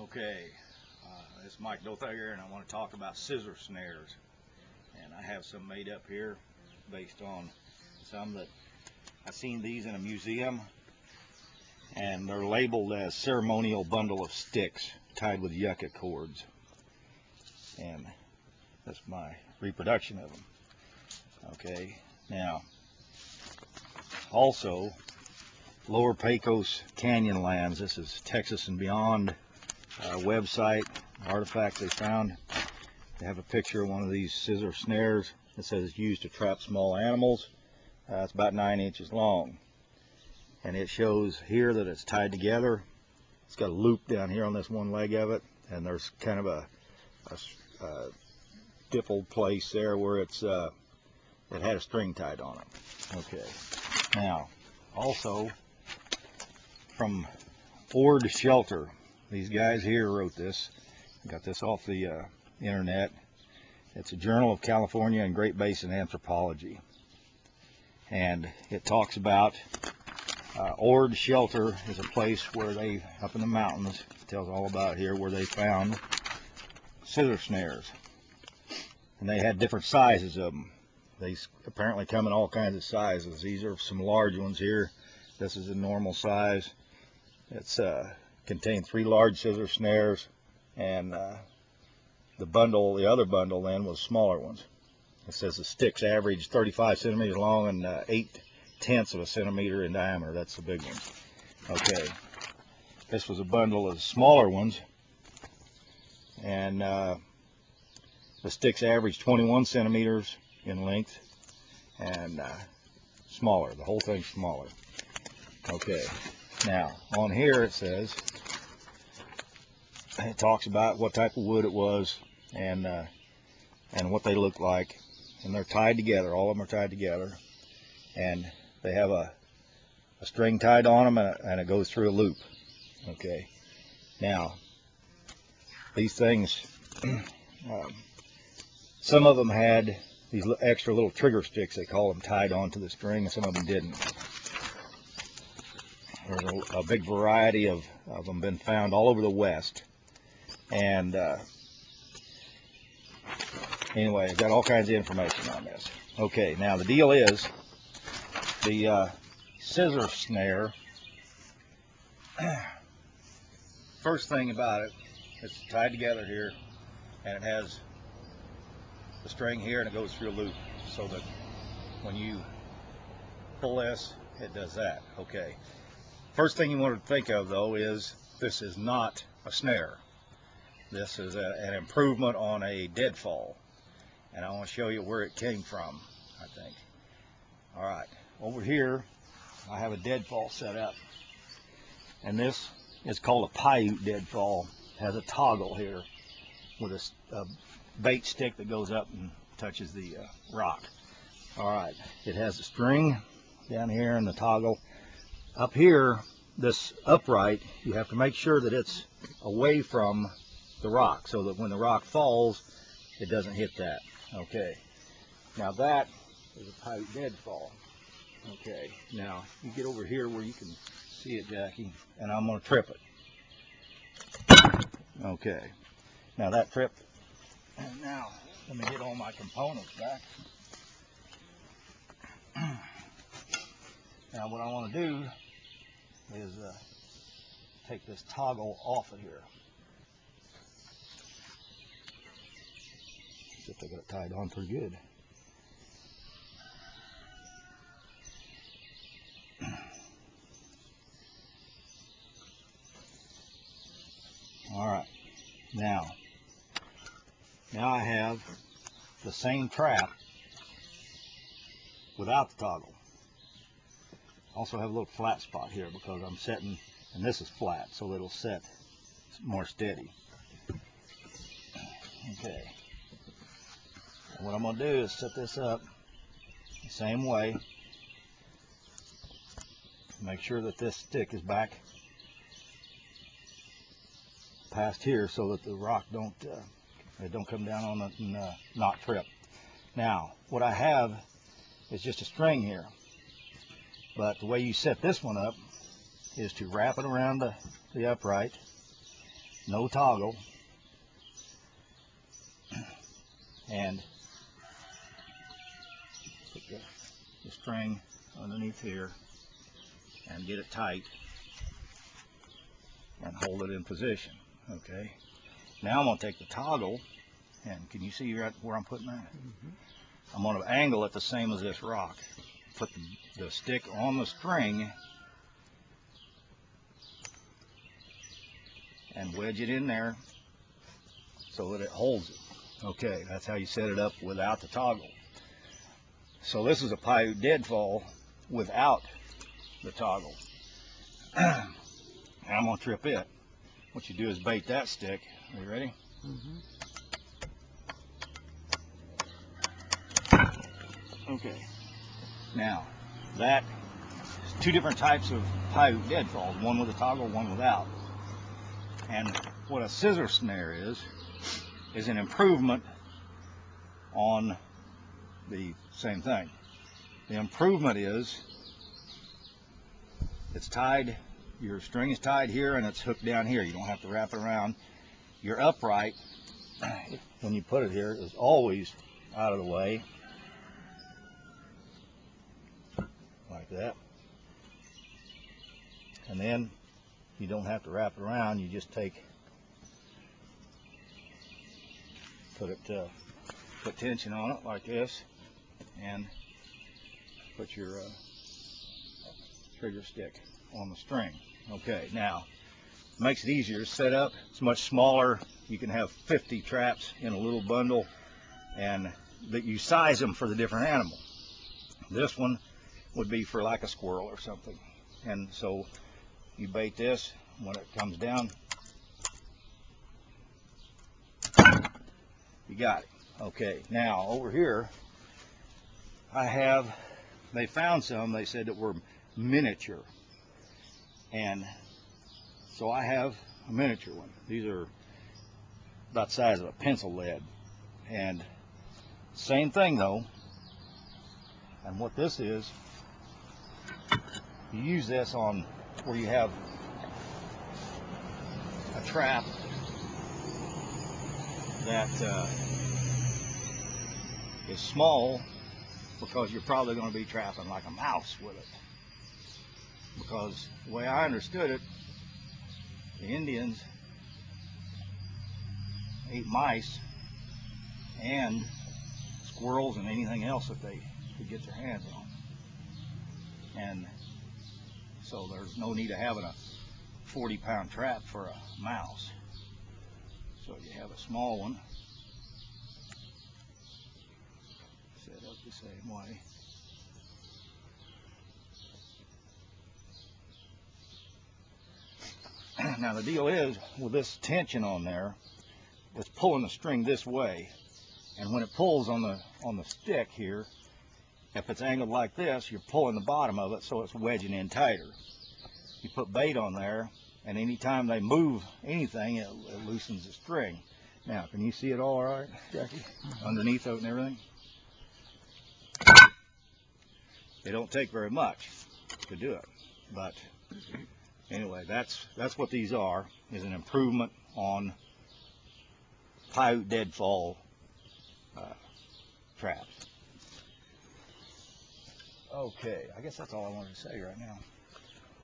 Okay, it's Mike Dotha here, and I want to talk about scissor snares. And I have some made up here based on some that I've seen these in a museum, and they're labeled as ceremonial bundle of sticks tied with yucca cords. And that's my reproduction of them. Okay, now also Lower Pecos Canyonlands, this is Texas and Beyond website, artifact they found. They have a picture of one of these scissor snares that says it's used to trap small animals. It's about 9 inches long, and it shows here that it's tied together. It's got a loop down here on this one leg of it, and there's kind of a stippled place there where it had a string tied on it. Okay, now also from Ord Shelter, these guys here wrote this. Got this off the internet. It's a Journal of California and Great Basin Anthropology, and it talks about Ord Shelter is a place where they, up in the mountains, it tells all about here, where they found scissor snares, and they had different sizes of them. They apparently come in all kinds of sizes. These are some large ones here. This is a normal size. It's contained 3 large scissor snares, and the other bundle then was smaller ones. It says the sticks average 35 centimeters long and 0.8 of a centimeter in diameter. That's the big ones. Okay, this was a bundle of smaller ones, and the sticks average 21 centimeters in length and smaller. The whole thing's smaller. Okay, now on here it says, it talks about what type of wood it was and what they look like, and they're tied together. All of them are tied together, and they have a string tied on them, and it goes through a loop. Okay, now these things, some of them had these extra little trigger sticks, they call them, tied onto the string, and some of them didn't. There's a big variety of them been found all over the West. And anyway, I've got all kinds of information on this. Okay, now the deal is, the scissor snare, first thing about it, it's tied together here, and it has the string here, and it goes through a loop, so that when you pull this, it does that. Okay, first thing you want to think of, though, is this is not a snare. This is an improvement on a deadfall, and I want to show you where it came from, I think. All right, over here I have a deadfall set up, and this is called a Paiute deadfall. It has a toggle here with a bait stick that goes up and touches the rock. All right, it has a string down here and the toggle. Up here, this upright, you have to make sure that it's away from the rock, so that when the rock falls, it doesn't hit that. Okay, now that is a Paiute deadfall. Okay, now you get over here where you can see it, Jackie, and I'm going to trip it. Okay, now that tripped, and now let me get all my components back. Now what I want to do is take this toggle off of here. See if I got it tied on pretty good. All right, now I have the same trap without the toggle. Also have a little flat spot here because I'm setting, and this is flat, so it'll set more steady. Okay, and what I'm going to do is set this up the same way. Make sure that this stick is back past here, so that the rock don't come down on it and not trip. Now what I have is just a string here, but the way you set this one up is to wrap it around the upright no toggle, and put the string underneath here and get it tight and hold it in position. Okay, now I'm going to take the toggle, and can you see right where I'm putting that? I'm going to angle it the same as this rock. Put the stick on the string and wedge it in there so that it holds it. Okay, that's how you set it up without the toggle. So this is a Paiute deadfall without the toggle. And I'm going to trip it. What you do is bait that stick. Are you ready? Okay. Now, that is two different types of Paiute deadfalls, one with a toggle, one without. And what a scissor snare is an improvement on the same thing. The improvement is it's tied, your string is tied here and it's hooked down here. You don't have to wrap it around. Your upright, when you put it here, is always out of the way, like that. And then you don't have to wrap it around. You just put tension on it like this, and put your trigger stick on the string. Okay, now makes it easier to set up. It's much smaller. You can have 50 traps in a little bundle, and that you size them for the different animal. This one would be for like a squirrel or something, and so you bait this. When it comes down, you got it. Okay, now over here they found some, they said that were miniature, and so I have a miniature one. These are about the size of a pencil lead, and same thing though. And what this is, you use this on where you have a trap that is small, because you're probably going to be trapping like a mouse with it. Because the way I understood it, the Indians ate mice and squirrels and anything else that they could get their hands on. And so there's no need of having a 40-pound trap for a mouse. So you have a small one set up the same way. Now the deal is, with this tension on there, it's pulling the string this way, and when it pulls on the stick here, if it's angled like this, you're pulling the bottom of it, so it's wedging in tighter. You put bait on there, and anytime they move anything, it loosens the string. Now, can you see it all right, Jackie? Underneath it and everything? They don't take very much to do it, but anyway, that's what these are, is an improvement on Paiute deadfall traps. Okay, I guess that's all I wanted to say right now.